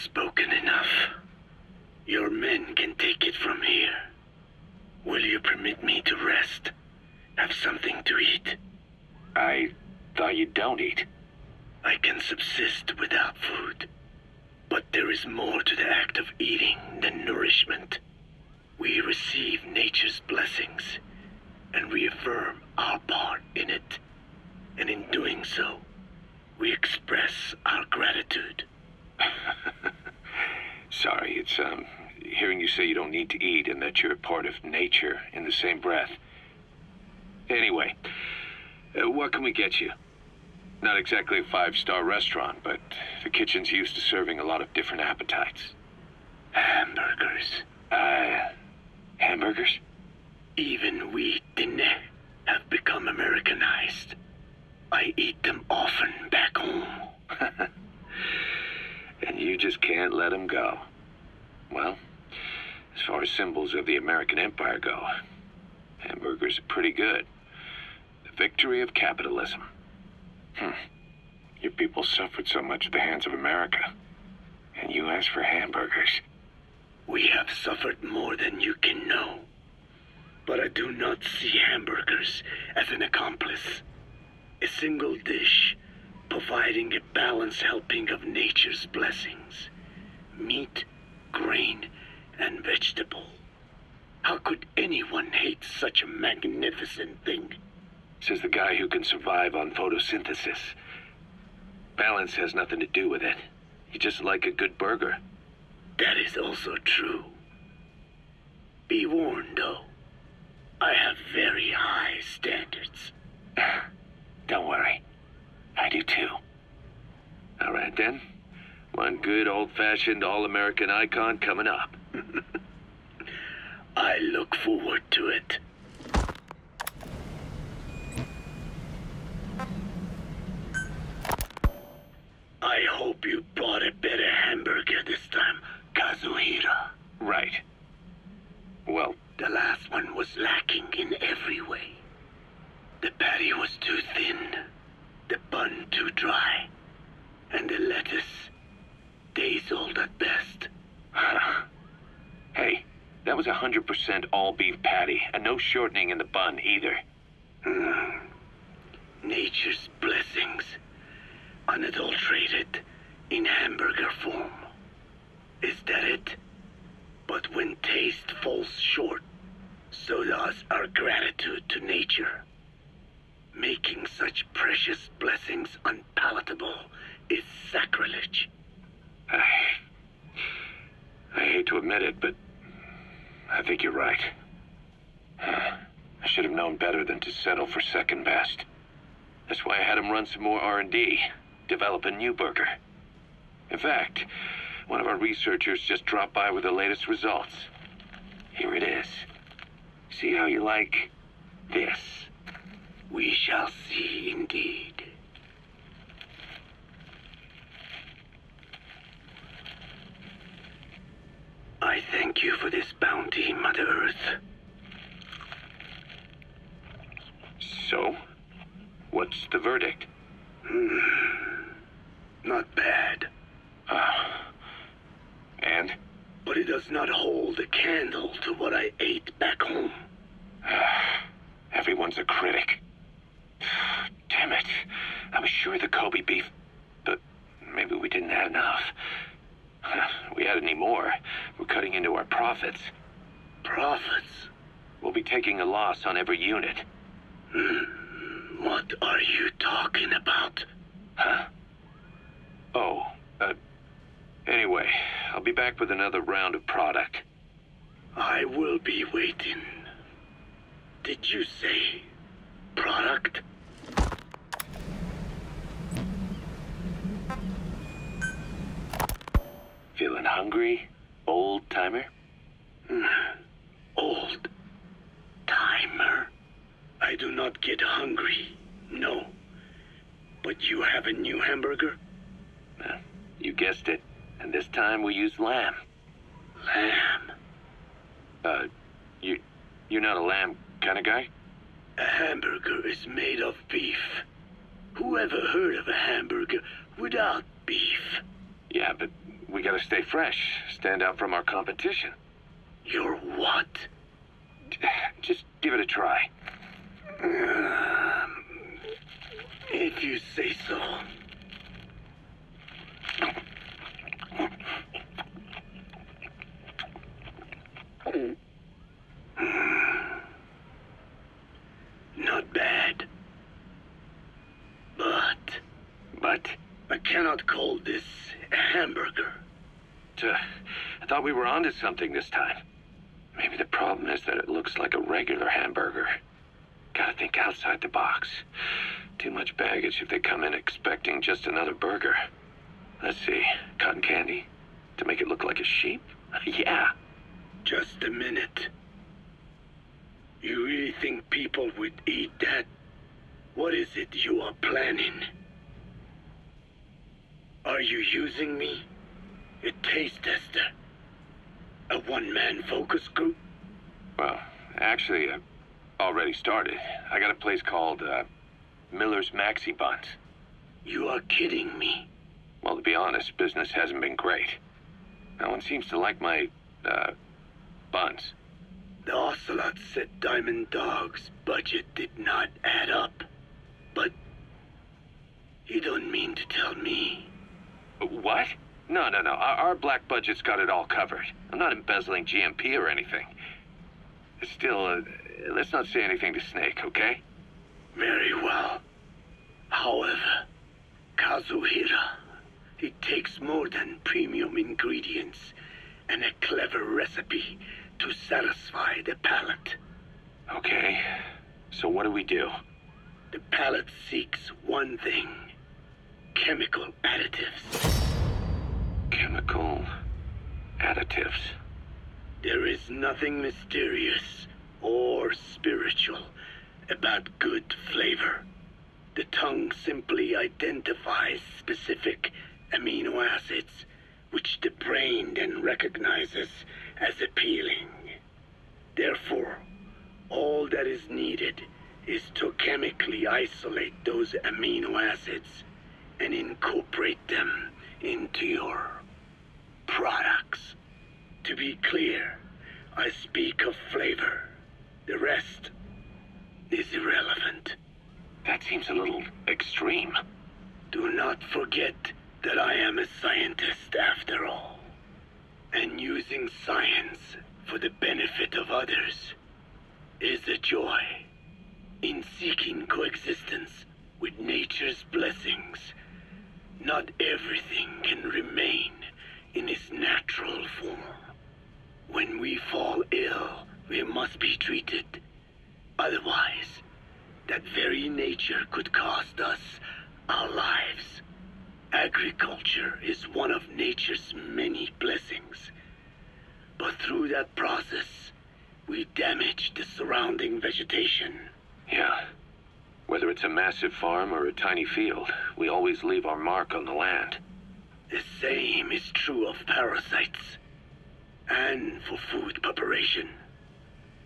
spoken enough. Your men can take it from here. Will you permit me to rest? Have something to eat? I thought you don't eat. I can subsist without food. But there is more to the act of eating than nourishment. We receive nature's blessings and reaffirm our part in it. And in doing so, we express our gratitude. Sorry, it's, hearing you say you don't need to eat and that you're a part of nature in the same breath. Anyway, what can we get you? Not exactly a five-star restaurant, but the kitchen's used to serving a lot of different appetites. Hamburgers. Hamburgers? Even we Dinne have become Americanized. I eat them often back home. And you just can't let them go. Well, as far as symbols of the American Empire go, hamburgers are pretty good. The victory of capitalism. Your people suffered so much at the hands of America. And you ask for hamburgers. We have suffered more than you can know. But I do not see hamburgers as an accomplice. A single dish, providing a balanced helping of nature's blessings. Meat, grain, and vegetable. How could anyone hate such a magnificent thing? Says the guy who can survive on photosynthesis. Balance has nothing to do with it. You just like a good burger. That is also true. Be warned, though. I have very high standards. Don't worry. I do too. All right then. One good old-fashioned all-American icon coming up. I look forward to it. I hope you brought a better hamburger this time, Kazuhira. Right. Well, the last one was lacking in every way. The patty was too thin, the bun too dry, and the lettuce days old at best. Hey, that was 100% all-beef patty, and no shortening in the bun either. Nature's blessings, unadulterated, in hamburger form. Is that it? But when taste falls short, so does our gratitude to nature. Making such precious blessings unpalatable is sacrilege. I hate to admit it, but I think you're right. I should have known better than to settle for second best. That's why I had him run some more R&D, develop a new burger. In fact, one of our researchers just dropped by with the latest results. Here it is. See how you like this? We shall see indeed. I thank you for this bounty, Mother Earth. So, what's the verdict? Not bad. And? But it does not hold a candle to what I ate back home. Everyone's a critic. Damn it. I was sure the Kobe beef, but maybe we didn't add enough. If we add any more, we're cutting into our profits. Profits? We'll be taking a loss on every unit. What are you talking about? Huh? Oh, anyway, I'll be back with another round of product. I will be waiting. Did you say product? Feeling hungry, old-timer? Old timer? I do not get hungry, no. But you have a new hamburger? You guessed it. And this time we use lamb. Lamb? You're not a lamb kind of guy? A hamburger is made of beef. Who ever heard of a hamburger without beef? Yeah, but we gotta stay fresh, stand out from our competition. You're what? Just give it a try. If you say so. Not bad. But I cannot call this a hamburger. I thought we were onto something this time. Maybe the problem is that it looks like a regular hamburger. Gotta think outside the box. Too much baggage if they come in expecting just another burger. Let's see, cotton candy? To make it look like a sheep? Yeah. Just a minute. You really think people would eat that? What is it you are planning? Are you using me? A taste tester? A one-man focus group? Well, actually, I've already started. I got a place called, Miller's Maxi Buns. You are kidding me. Well, to be honest, business hasn't been great. No one seems to like my, buns. The Ocelot said Diamond Dog's budget did not add up. But you don't mean to tell me. What? No. Our black budget's got it all covered. I'm not embezzling GMP or anything. Still, let's not say anything to Snake, okay? Very well. However, Kazuhira, it takes more than premium ingredients and a clever recipe to satisfy the palate. Okay, so what do we do? The palate seeks one thing: chemical additives. Chemical additives. There is nothing mysterious or spiritual about good flavor. The tongue simply identifies specific amino acids, which the brain then recognizes as appealing. Therefore, all that is needed is to chemically isolate those amino acids and incorporate them into your products. To be clear, I speak of flavor. The rest is irrelevant. That seems a little extreme. Do not forget that I am a scientist after all. And using science for the benefit of others is a joy. In seeking coexistence with nature's blessings, not everything can remain in its natural form. When we fall ill, we must be treated. Otherwise, that very nature could cost us our lives. Agriculture is one of nature's many blessings. But through that process, we damage the surrounding vegetation. Yeah. Whether it's a massive farm or a tiny field, we always leave our mark on the land. The same is true of parasites. And for food preparation.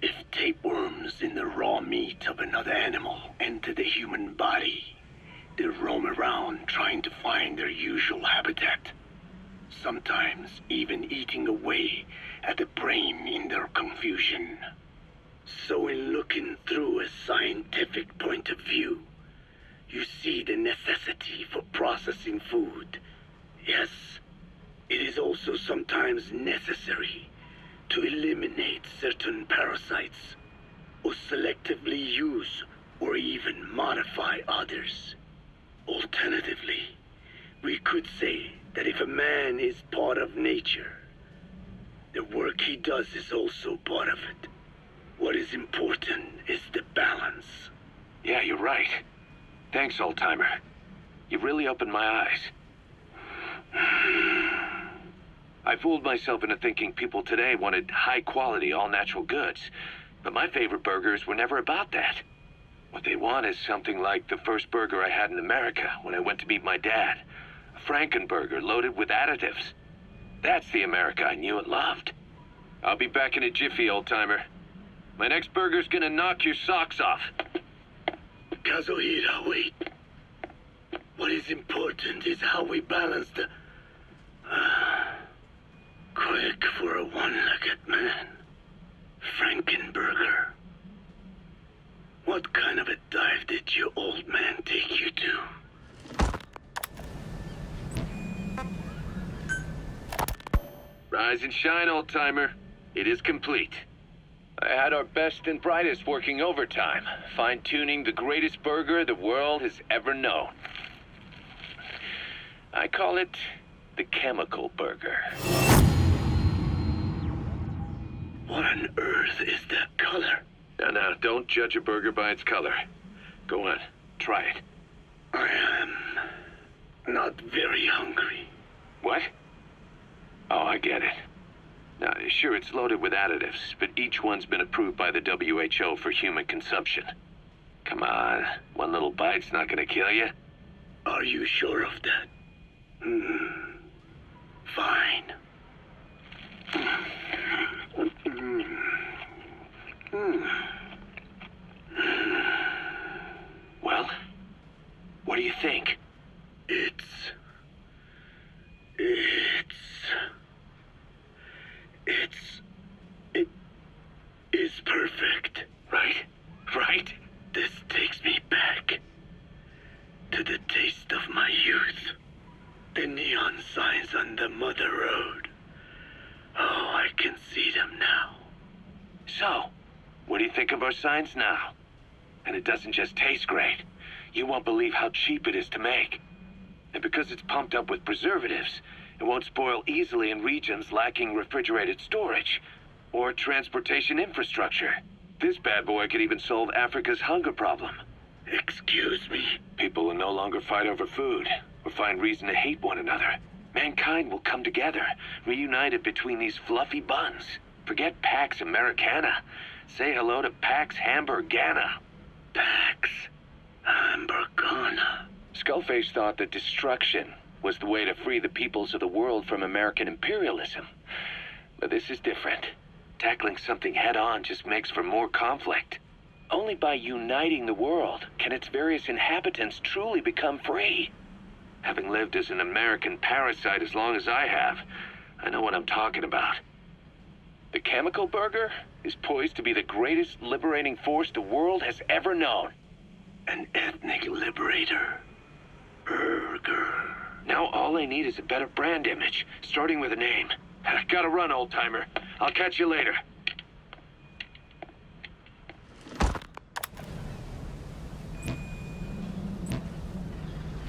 If tapeworms in the raw meat of another animal enter the human body, they roam around trying to find their usual habitat. Sometimes even eating away at the brain in their confusion. So in looking through a scientific point of view, you see the necessity for processing food. Yes, it is also sometimes necessary to eliminate certain parasites, or selectively use or even modify others. Alternatively, we could say that if a man is part of nature, the work he does is also part of it. What is important is the balance. Yeah, you're right. Thanks, old-timer. You've really opened my eyes. I fooled myself into thinking people today wanted high-quality, all-natural goods. But my favorite burgers were never about that. What they want is something like the first burger I had in America when I went to meet my dad. A Frankenburger loaded with additives. That's the America I knew and loved. I'll be back in a jiffy, old-timer. My next burger's gonna knock your socks off. Kazuhira, wait. What is important is how we balance the... for a one-legged man. Frankenburger. What kind of a dive did your old man take you to? Rise and shine, old-timer. It is complete. I had our best and brightest working overtime, fine-tuning the greatest burger the world has ever known. I call it the Chemical Burger. What on earth is that color? Now, don't judge a burger by its color. Go on, try it. I am not very hungry. What? Oh, I get it. Now, sure, it's loaded with additives, but each one's been approved by the WHO for human consumption. Come on, one little bite's not gonna kill you. Are you sure of that? Fine. Well, what do you think? It is perfect. Right? Right? This takes me back to the taste of my youth. The neon signs on the Mother Road. Oh, I can see them now. So, what do you think of our signs now? And it doesn't just taste great. You won't believe how cheap it is to make. And because it's pumped up with preservatives, it won't spoil easily in regions lacking refrigerated storage or transportation infrastructure. This bad boy could even solve Africa's hunger problem. Excuse me? People will no longer fight over food or find reason to hate one another. Mankind will come together, reunited between these fluffy buns. Forget Pax Americana. Say hello to Pax Hamburgana. Pax Hamburgana. Skullface thought that destruction was the way to free the peoples of the world from American imperialism. But this is different. Tackling something head-on just makes for more conflict. Only by uniting the world can its various inhabitants truly become free. Having lived as an American parasite as long as I have, I know what I'm talking about. The Chemical Burger is poised to be the greatest liberating force the world has ever known. An ethnic liberator. Burger. Now all I need is a better brand image, starting with a name. Gotta run, old-timer. I'll catch you later.